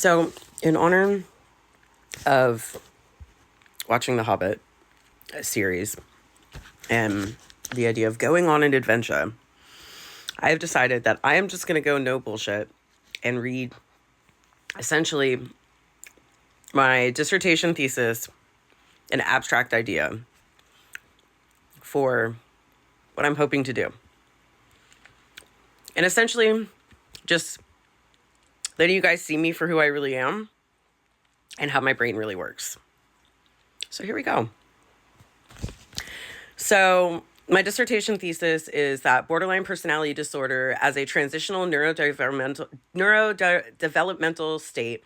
So, in honor of watching the Hobbit series and the idea of going on an adventure, I have decided that I am just going to go no bullshit and read essentially my dissertation thesis, an abstract idea for what I'm hoping to do. And essentially, just letting you guys see me for who I really am and how my brain really works. So here we go. So my dissertation thesis is that borderline personality disorder as a transitional neurodevelopmental state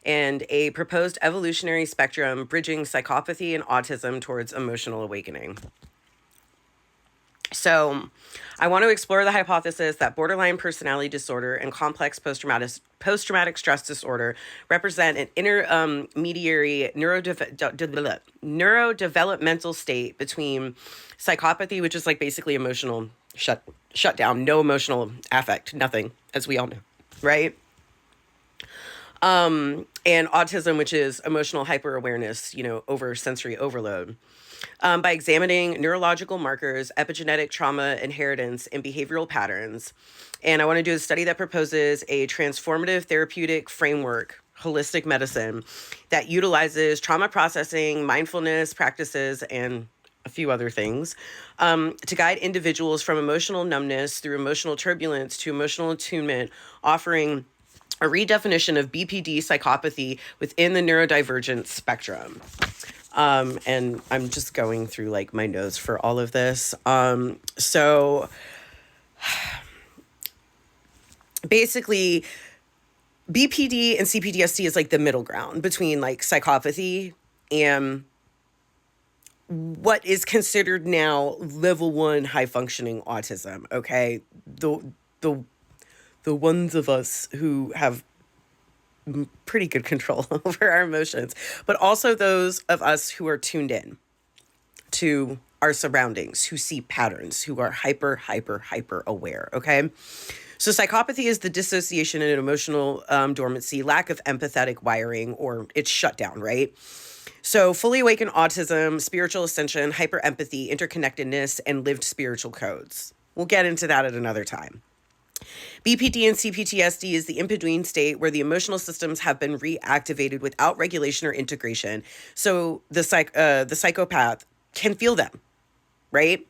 and a proposed evolutionary spectrum bridging psychopathy and autism towards emotional awakening. So I want to explore the hypothesis that borderline personality disorder and complex post-traumatic stress disorder represent an intermediary neurodevelopmental state between psychopathy, which is like basically emotional shutdown, no emotional affect, nothing, as we all know, right? And autism, which is emotional hyper-awareness, over sensory overload. By examining neurological markers, epigenetic trauma inheritance, and behavioral patterns. And I want to do a study that proposes a transformative therapeutic framework, holistic medicine, that utilizes trauma processing, mindfulness practices, and a few other things to guide individuals from emotional numbness through emotional turbulence to emotional attunement, offering a redefinition of BPD psychopathy within the neurodivergence spectrum. And I'm just going through like my notes for all of this. So basically BPD and CPTSD is like the middle ground between like psychopathy and what is considered now level 1 high functioning autism. Okay. The ones of us who have pretty good control over our emotions, but also those of us who are tuned in to our surroundings, who see patterns, who are hyper aware. Okay. So psychopathy is the dissociation and emotional dormancy, lack of empathetic wiring, or it's shut down, right? So fully awakened autism, spiritual ascension, hyper empathy, interconnectedness, and lived spiritual codes. We'll get into that at another time. BPD and CPTSD is the in-between state where the emotional systems have been reactivated without regulation or integration. So the psychopath can feel them, right?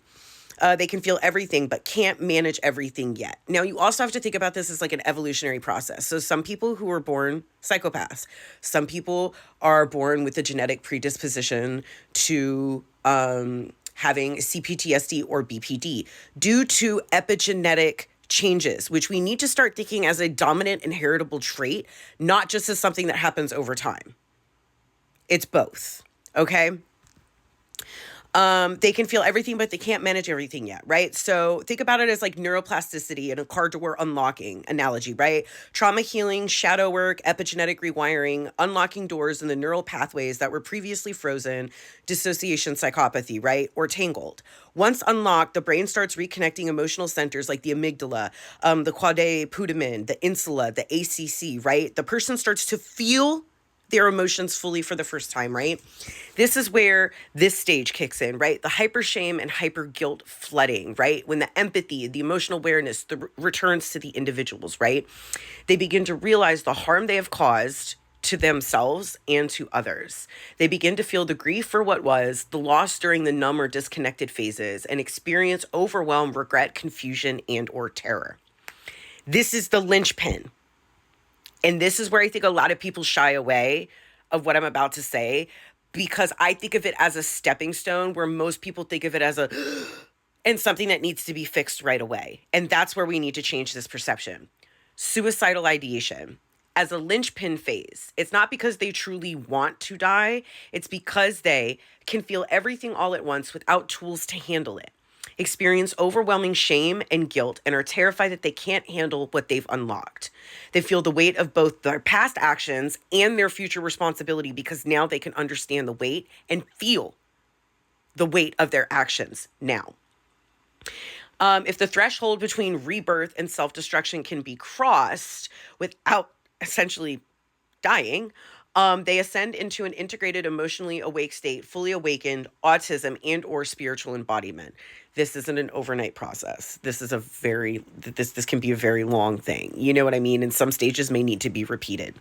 They can feel everything, but can't manage everything yet. Now, you also have to think about this as like an evolutionary process. So some people who are born psychopaths, some people are born with a genetic predisposition to having CPTSD or BPD due to epigenetic changes, which we need to start thinking as a dominant inheritable trait, not just as something that happens over time. It's both, okay? They can feel everything, but they can't manage everything yet, right? So think about it as like neuroplasticity and a car door unlocking analogy, right? Trauma healing, shadow work, epigenetic rewiring, unlocking doors in the neural pathways that were previously frozen, dissociation psychopathy, right? Or tangled. Once unlocked, the brain starts reconnecting emotional centers like the amygdala, the quadriputamen, the insula, the ACC, right? The person starts to feel their emotions fully for the first time, right? This is where this stage kicks in, right? The hyper shame and hyper guilt flooding, right? When the empathy, the emotional awareness returns to the individuals, right? They begin to realize the harm they have caused to themselves and to others. They begin to feel the grief for what was, the loss during the numb or disconnected phases, and experience overwhelm, regret, confusion, and or terror. This is the linchpin. And this is where I think a lot of people shy away of what I'm about to say, because I think of it as a stepping stone where most people think of it as and something that needs to be fixed right away. And that's where we need to change this perception. Suicidal ideation as a linchpin phase. It's not because they truly want to die. It's because they can feel everything all at once without tools to handle it, experience overwhelming shame and guilt, and are terrified that they can't handle what they've unlocked. They feel the weight of both their past actions and their future responsibility because now they can understand the weight and feel the weight of their actions now. If the threshold between rebirth and self-destruction can be crossed without essentially dying, they ascend into an integrated, emotionally awake state, fully awakened, autism, and or spiritual embodiment. This isn't an overnight process. This is a very, this can be a very long thing. You know what I mean? And some stages may need to be repeated.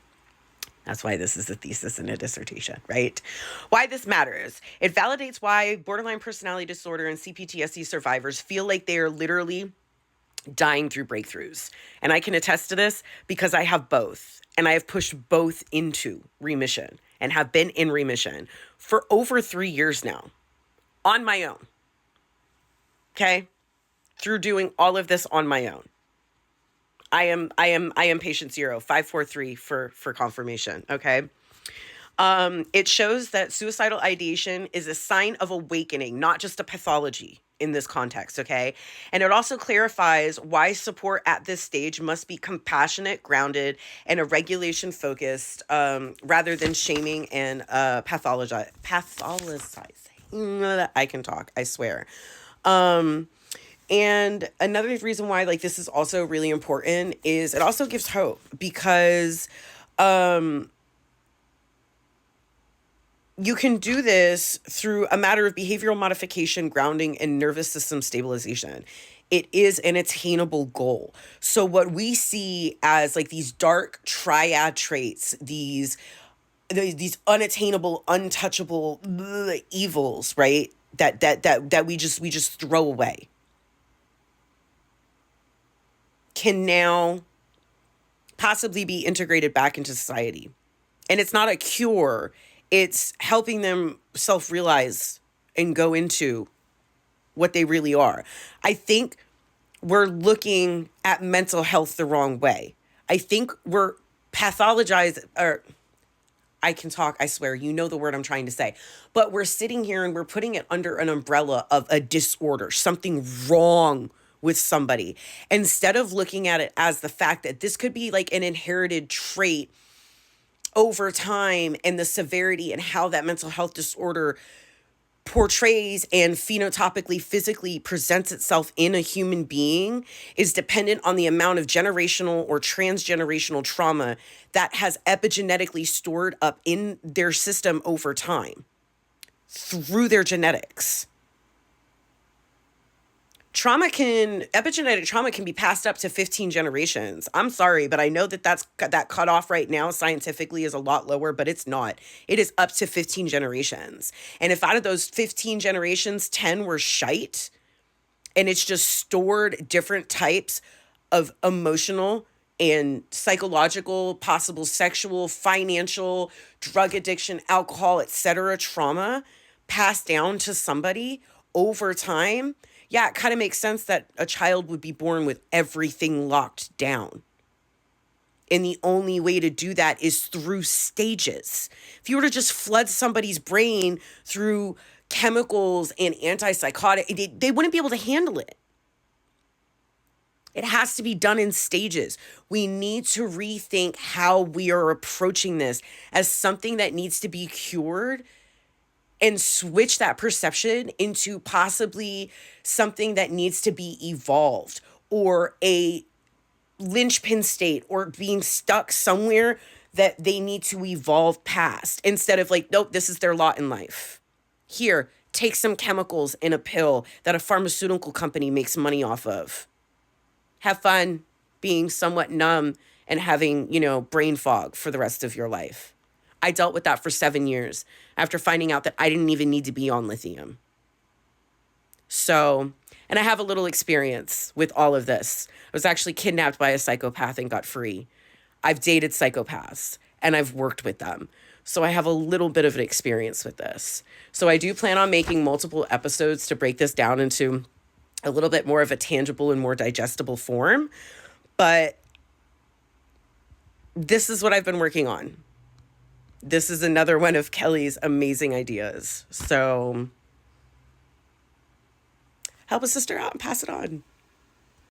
That's why this is a thesis and a dissertation, right? Why this matters. It validates why borderline personality disorder and CPTSD survivors feel like they are literally dying through breakthroughs. And I can attest to this because I have both. And I have pushed both into remission and have been in remission for over 3 years now on my own. Okay? Through doing all of this on my own. I am patient 0, 543 for confirmation. Okay. It shows that suicidal ideation is a sign of awakening, not just a pathology in this context. Okay. And it also clarifies why support at this stage must be compassionate, grounded, and a regulation focused, rather than shaming and pathologizing. I can talk, I swear. And another reason why like this is also really important is it also gives hope because you can do this through a matter of behavioral modification, grounding, and nervous system stabilization. It is an attainable goal. So what we see as like these dark triad traits, these unattainable, untouchable evils, right? That we just throw away, can now possibly be integrated back into society. And it's not a cure. It's helping them self-realize and go into what they really are. I think we're looking at mental health the wrong way. I think we're pathologized, or I can talk, I swear, you know the word I'm trying to say. But we're sitting here and we're putting it under an umbrella of a disorder, something wrong with somebody, instead of looking at it as the fact that this could be like an inherited trait over time, and the severity and how that mental health disorder portrays and phenotypically, physically presents itself in a human being is dependent on the amount of generational or transgenerational trauma that has epigenetically stored up in their system over time through their genetics. Epigenetic trauma can be passed up to 15 generations. I'm sorry, but I know that that cutoff right now scientifically is a lot lower, but it's not. It is up to 15 generations. And if out of those 15 generations, 10 were shite, and it's just stored different types of emotional and psychological, possible sexual, financial, drug addiction, alcohol, etc. trauma passed down to somebody over time, yeah, it kind of makes sense that a child would be born with everything locked down. And the only way to do that is through stages. If you were to just flood somebody's brain through chemicals and antipsychotic, they wouldn't be able to handle it. It has to be done in stages. We need to rethink how we are approaching this as something that needs to be cured, and switch that perception into possibly something that needs to be evolved, or a linchpin state, or being stuck somewhere that they need to evolve past, instead of like, nope, this is their lot in life. Here, take some chemicals in a pill that a pharmaceutical company makes money off of. Have fun being somewhat numb and having, brain fog for the rest of your life. I dealt with that for 7 years after finding out that I didn't even need to be on lithium. So, and I have a little experience with all of this. I was actually kidnapped by a psychopath and got free. I've dated psychopaths and I've worked with them. So I have a little bit of an experience with this. So I do plan on making multiple episodes to break this down into a little bit more of a tangible and more digestible form. But this is what I've been working on. This is another one of Kelly's amazing ideas. So help a sister out and pass it on.